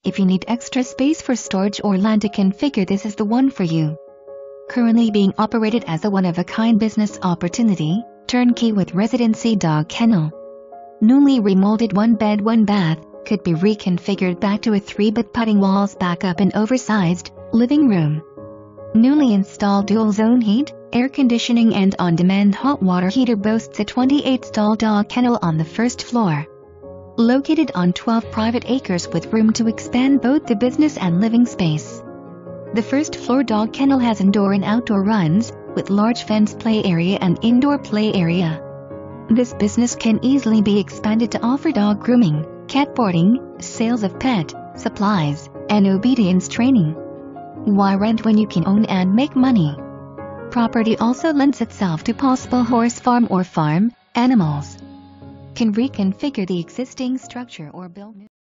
If you need extra space for storage or land to configure, this is the one for you. Currently being operated as a one-of-a-kind business opportunity, turnkey with residency dog kennel. Newly remolded 1-bed 1-bath, could be reconfigured back to a 3-bed putting walls, backup and oversized living room. Newly installed dual-zone heat, air conditioning and on-demand hot water heater, boasts a 28-stall dog kennel on the first floor. Located on 12 private acres with room to expand both the business and living space. The first floor dog kennel has indoor and outdoor runs, with large fenced play area and indoor play area. This business can easily be expanded to offer dog grooming, catboarding, sales of pet supplies, and obedience training. Why rent when you can own and make money? Property also lends itself to possible horse farm or farm animals. Can reconfigure the existing structure or build new.